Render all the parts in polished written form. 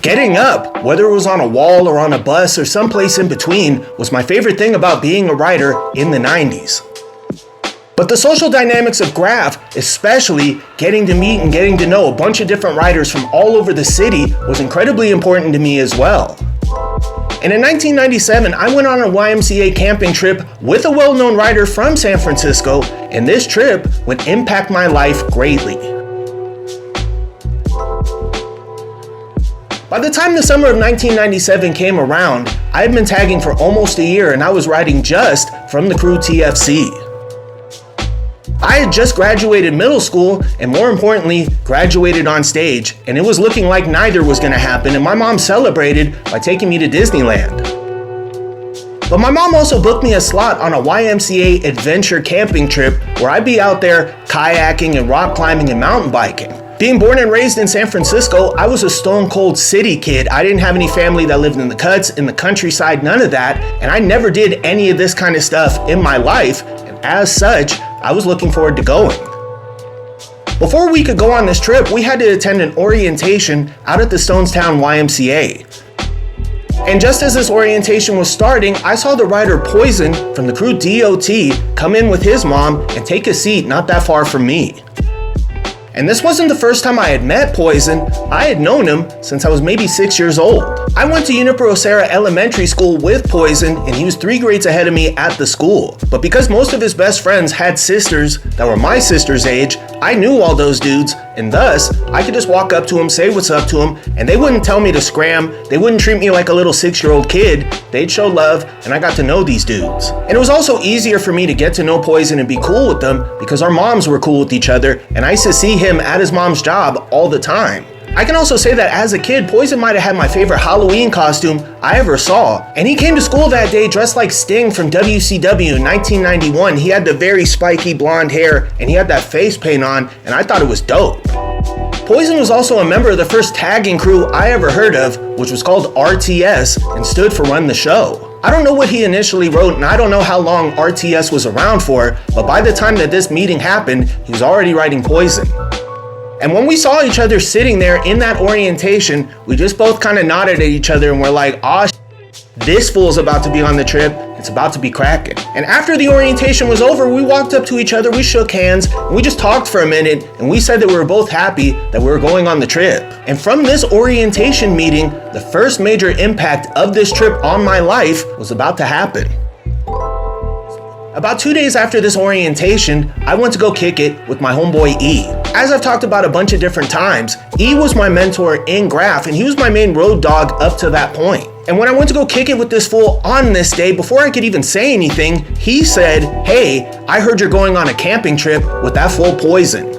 Getting up, whether it was on a wall or on a bus or someplace in between, was my favorite thing about being a writer in the 90s. But the social dynamics of Graph, especially getting to meet and getting to know a bunch of different writers from all over the city, was incredibly important to me as well. And in 1997, I went on a YMCA camping trip with a well-known writer from San Francisco, and this trip would impact my life greatly. By the time the summer of 1997 came around, I had been tagging for almost a year and I was writing just from the crew TFC. I had just graduated middle school and, more importantly, graduated on stage, and it was looking like neither was going to happen, and my mom celebrated by taking me to Disneyland. But my mom also booked me a slot on a YMCA adventure camping trip where I'd be out there kayaking and rock climbing and mountain biking. Being born and raised in San Francisco, I was a stone cold city kid. I didn't have any family that lived in the cuts, in the countryside, none of that, and I never did any of this kind of stuff in my life, and as such, I was looking forward to going. Before we could go on this trip, we had to attend an orientation out at the Stonestown YMCA. And just as this orientation was starting, I saw the writer Poison from the crew DOT come in with his mom and take a seat not that far from me. And this wasn't the first time I had met Poison. I had known him since I was maybe 6 years old. I went to Junipero Serra Elementary School with Poison, and he was 3 grades ahead of me at the school. But because most of his best friends had sisters that were my sister's age, I knew all those dudes, and thus, I could just walk up to him, say what's up to him, and they wouldn't tell me to scram, they wouldn't treat me like a little 6-year-old kid, they'd show love, and I got to know these dudes. And it was also easier for me to get to know Poison and be cool with them because our moms were cool with each other, and I used to see him at his mom's job all the time. I can also say that as a kid, Poison might have had my favorite Halloween costume I ever saw. And he came to school that day dressed like Sting from WCW in 1991. He had the very spiky blonde hair and he had that face paint on, and I thought it was dope. Poison was also a member of the first tagging crew I ever heard of, which was called RTS and stood for Run the Show. I don't know what he initially wrote, and I don't know how long RTS was around for, but by the time that this meeting happened, he was already writing Poison. And when we saw each other sitting there in that orientation, we just both kind of nodded at each other and we're like, this fool's about to be on the trip, it's about to be cracking. And after the orientation was over, we walked up to each other, we shook hands, and we just talked for a minute, and we said that we were both happy that we were going on the trip. And from this orientation meeting, the first major impact of this trip on my life was about to happen. About 2 days after this orientation, I went to go kick it with my homeboy E. As I've talked about a bunch of different times, E was my mentor in Graph, and he was my main road dog up to that point. And when I went to go kick it with this fool on this day, before I could even say anything, he said, "Hey, I heard you're going on a camping trip with that fool Poison."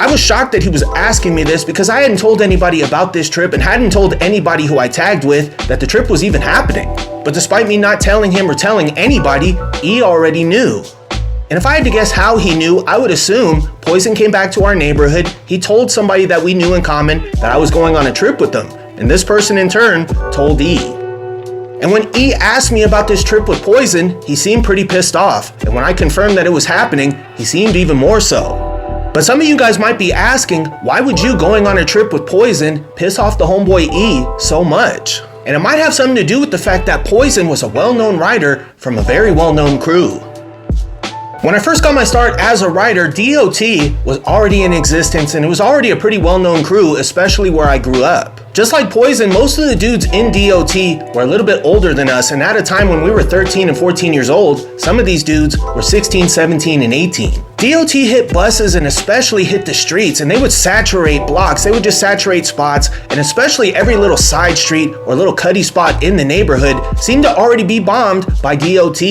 I was shocked that he was asking me this because I hadn't told anybody about this trip and hadn't told anybody who I tagged with that the trip was even happening. But despite me not telling him or telling anybody, E already knew. And if I had to guess how he knew, I would assume Poison came back to our neighborhood, he told somebody that we knew in common that I was going on a trip with them, and this person in turn told E. And when E asked me about this trip with Poison, he seemed pretty pissed off, and when I confirmed that it was happening, he seemed even more so. But some of you guys might be asking, why would you going on a trip with Poison piss off the homeboy E so much? And it might have something to do with the fact that Poison was a well-known writer from a very well-known crew. When I first got my start as a writer, DOT was already in existence and it was already a pretty well-known crew, especially where I grew up. Just like Poison, most of the dudes in DOT were a little bit older than us, and at a time when we were 13 and 14 years old, some of these dudes were 16, 17, and 18. DOT hit buses and especially hit the streets, and they would saturate blocks, they would just saturate spots, and especially every little side street or little cutty spot in the neighborhood seemed to already be bombed by DOT.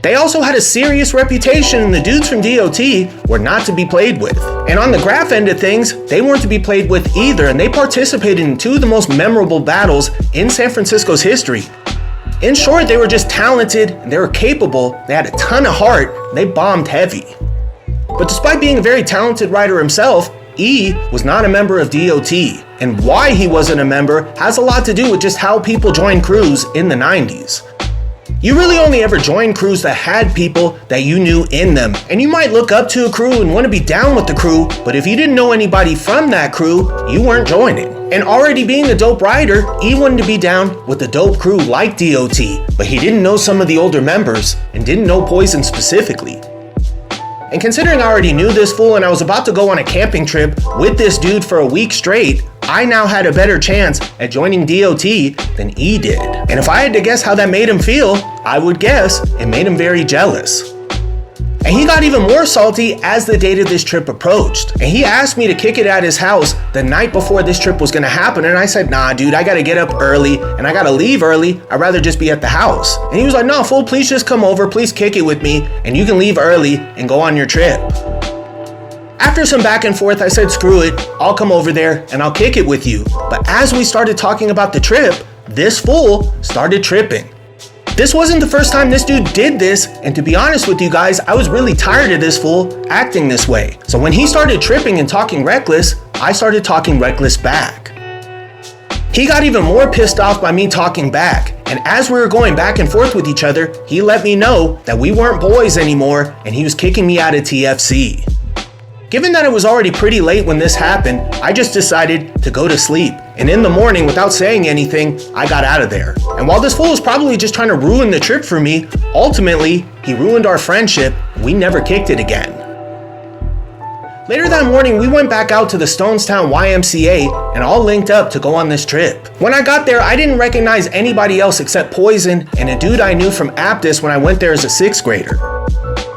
They also had a serious reputation, and the dudes from DOT were not to be played with. And on the Graph end of things, they weren't to be played with either, and they participated in 2 of the most memorable battles in San Francisco's history. In short, they were just talented, and they were capable, they had a ton of heart, and they bombed heavy. But despite being a very talented writer himself, E was not a member of DOT, and why he wasn't a member has a lot to do with just how people joined crews in the 90s. You really only ever joined crews that had people that you knew in them. And you might look up to a crew and want to be down with the crew, but if you didn't know anybody from that crew, you weren't joining. And already being a dope rider, E wanted to be down with a dope crew like DOT, but he didn't know some of the older members and didn't know Poison specifically. And considering I already knew this fool and I was about to go on a camping trip with this dude for a week straight, I now had a better chance at joining DOT than E did. And if I had to guess how that made him feel, I would guess it made him very jealous. And he got even more salty as the date of this trip approached. And he asked me to kick it at his house the night before this trip was gonna happen. And I said, nah, dude, I gotta get up early and I gotta leave early. I'd rather just be at the house. And he was like, no, fool, please just come over, please kick it with me and you can leave early and go on your trip. After some back and forth, I said, screw it, I'll come over there and I'll kick it with you. But as we started talking about the trip, this fool started tripping. This wasn't the first time this dude did this, and to be honest with you guys, I was really tired of this fool acting this way. So when he started tripping and talking reckless, I started talking reckless back. He got even more pissed off by me talking back, and as we were going back and forth with each other, he let me know that we weren't boys anymore and he was kicking me out of TFC. Given that it was already pretty late when this happened, I just decided to go to sleep. And in the morning, without saying anything, I got out of there. And while this fool was probably just trying to ruin the trip for me, ultimately, he ruined our friendship. We never kicked it again. Later that morning, we went back out to the Stonestown YMCA and all linked up to go on this trip. When I got there, I didn't recognize anybody else except Poison and a dude I knew from Aptus when I went there as a 6th grader.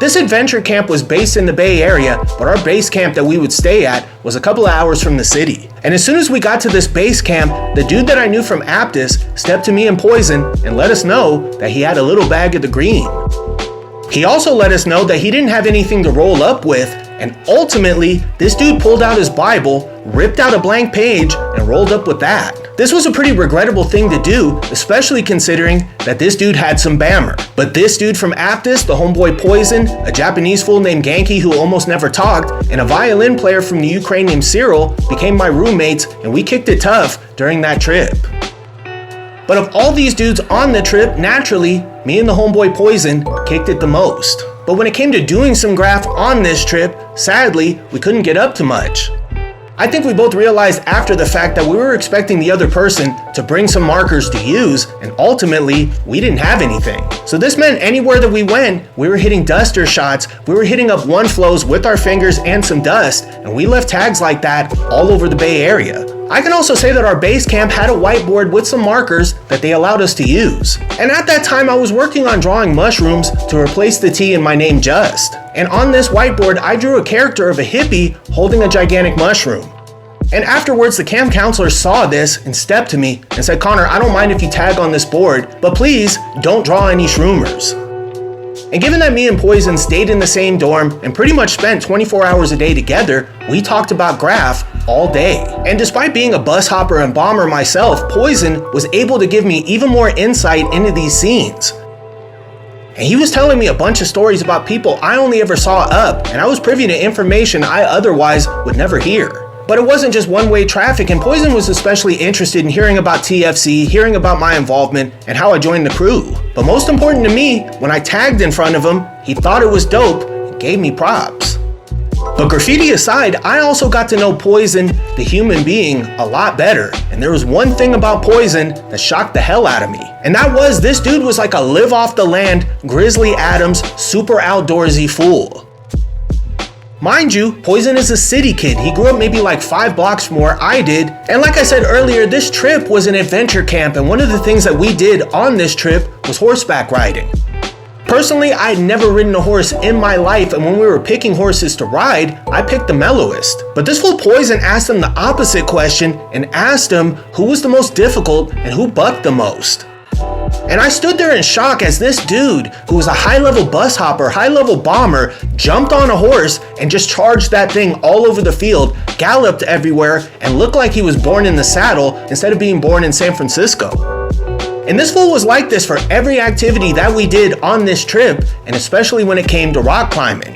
This adventure camp was based in the Bay Area, but our base camp that we would stay at was a couple of hours from the city. And as soon as we got to this base camp, the dude that I knew from Aptus stepped to me and Poison and let us know that he had a little bag of the green. He also let us know that he didn't have anything to roll up with, and ultimately, this dude pulled out his Bible, ripped out a blank page, and rolled up with that. This was a pretty regrettable thing to do, especially considering that this dude had some bammer. But this dude from Aptus, the homeboy Poison, a Japanese fool named Genki who almost never talked, and a violin player from the Ukraine named Cyril became my roommates, and we kicked it tough during that trip. But of all these dudes on the trip, naturally, me and the homeboy Poison kicked it the most. But when it came to doing some graph on this trip, sadly, we couldn't get up to much. I think we both realized after the fact that we were expecting the other person to bring some markers to use, and ultimately, we didn't have anything. So this meant anywhere that we went, we were hitting duster shots, we were hitting up one flows with our fingers and some dust, and we left tags like that all over the Bay Area. I can also say that our base camp had a whiteboard with some markers that they allowed us to use. And at that time, I was working on drawing mushrooms to replace the T in my name Just. And on this whiteboard, I drew a character of a hippie holding a gigantic mushroom. And afterwards, the camp counselor saw this and stepped to me and said, Connor, I don't mind if you tag on this board, but please don't draw any shroomers. And given that me and Poison stayed in the same dorm and pretty much spent 24 hours a day together, we talked about graph all day. And despite being a bus hopper and bomber myself, Poison was able to give me even more insight into these scenes. And he was telling me a bunch of stories about people I only ever saw up, and I was privy to information I otherwise would never hear. But it wasn't just one-way traffic, and Poison was especially interested in hearing about TFC, hearing about my involvement, and how I joined the crew. But most important to me, when I tagged in front of him, he thought it was dope and gave me props. But graffiti aside, I also got to know Poison, the human being, a lot better. And there was one thing about Poison that shocked the hell out of me. And that was this dude was like a live off the land, Grizzly Adams, super outdoorsy fool. Mind you, Poison is a city kid. He grew up maybe like 5 blocks from where I did. And like I said earlier, this trip was an adventure camp, and one of the things that we did on this trip was horseback riding. Personally, I had never ridden a horse in my life, and when we were picking horses to ride, I picked the mellowest. But this fool Poison asked him the opposite question and asked him who was the most difficult and who bucked the most. And I stood there in shock as this dude, who was a high-level bus hopper, high-level bomber, jumped on a horse and just charged that thing all over the field, galloped everywhere, and looked like he was born in the saddle instead of being born in San Francisco. And this fool was like this for every activity that we did on this trip, and especially when it came to rock climbing.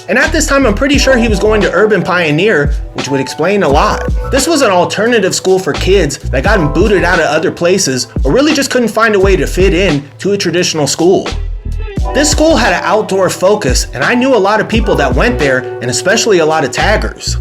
And at this time, I'm pretty sure he was going to Urban Pioneer, which would explain a lot. This was an alternative school for kids that got booted out of other places or really just couldn't find a way to fit in to a traditional school. This school had an outdoor focus, and I knew a lot of people that went there, and especially a lot of taggers.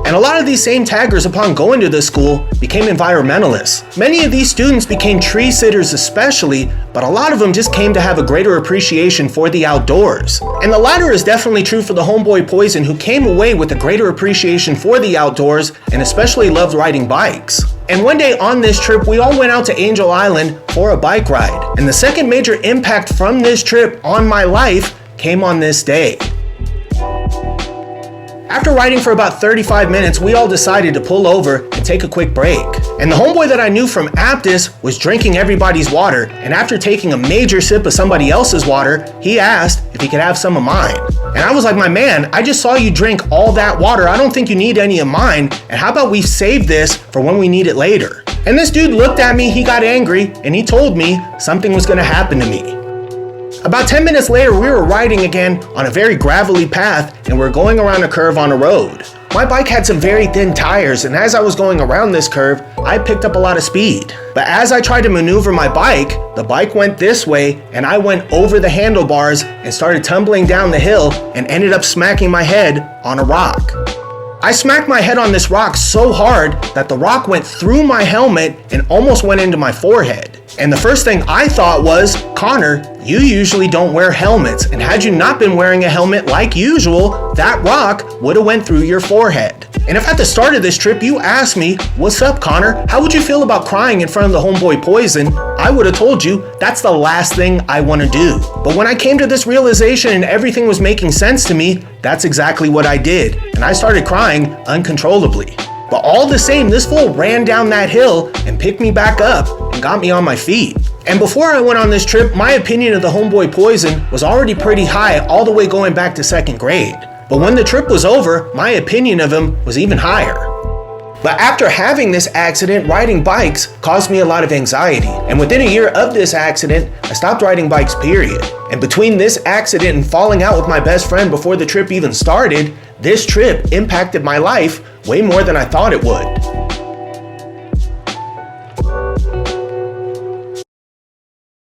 And a lot of these same taggers, upon going to this school, became environmentalists. Many of these students became tree sitters especially, but a lot of them just came to have a greater appreciation for the outdoors. And the latter is definitely true for the homeboy Poison, who came away with a greater appreciation for the outdoors and especially loved riding bikes. And one day on this trip, we all went out to Angel Island for a bike ride. And the second major impact from this trip on my life came on this day. After riding for about 35 minutes, we all decided to pull over and take a quick break. And the homeboy that I knew from Aptus was drinking everybody's water, and after taking a major sip of somebody else's water, he asked if he could have some of mine. And I was like, my man, I just saw you drink all that water. I don't think you need any of mine, and how about we save this for when we need it later? And this dude looked at me, he got angry, and he told me something was gonna happen to me. About 10 minutes later, we were riding again on a very gravelly path, and we're going around a curve on a road. My bike had some very thin tires, and as I was going around this curve, I picked up a lot of speed. But as I tried to maneuver my bike, the bike went this way, and I went over the handlebars and started tumbling down the hill and ended up smacking my head on a rock. I smacked my head on this rock so hard that the rock went through my helmet and almost went into my forehead. And the first thing I thought was, Connor, you usually don't wear helmets, and had you not been wearing a helmet like usual, that rock would have went through your forehead. And if at the start of this trip you asked me, what's up, Connor? How would you feel about crying in front of the homeboy Poison? I would have told you that's the last thing I want to do. But when I came to this realization and everything was making sense to me, that's exactly what I did. And I started crying uncontrollably. But all the same, this fool ran down that hill and picked me back up and got me on my feet. And before I went on this trip, my opinion of the homeboy Poison was already pretty high all the way going back to second grade. But when the trip was over, my opinion of him was even higher. But after having this accident, riding bikes caused me a lot of anxiety. And within a year of this accident, I stopped riding bikes, period. And between this accident and falling out with my best friend before the trip even started, this trip impacted my life way more than I thought it would.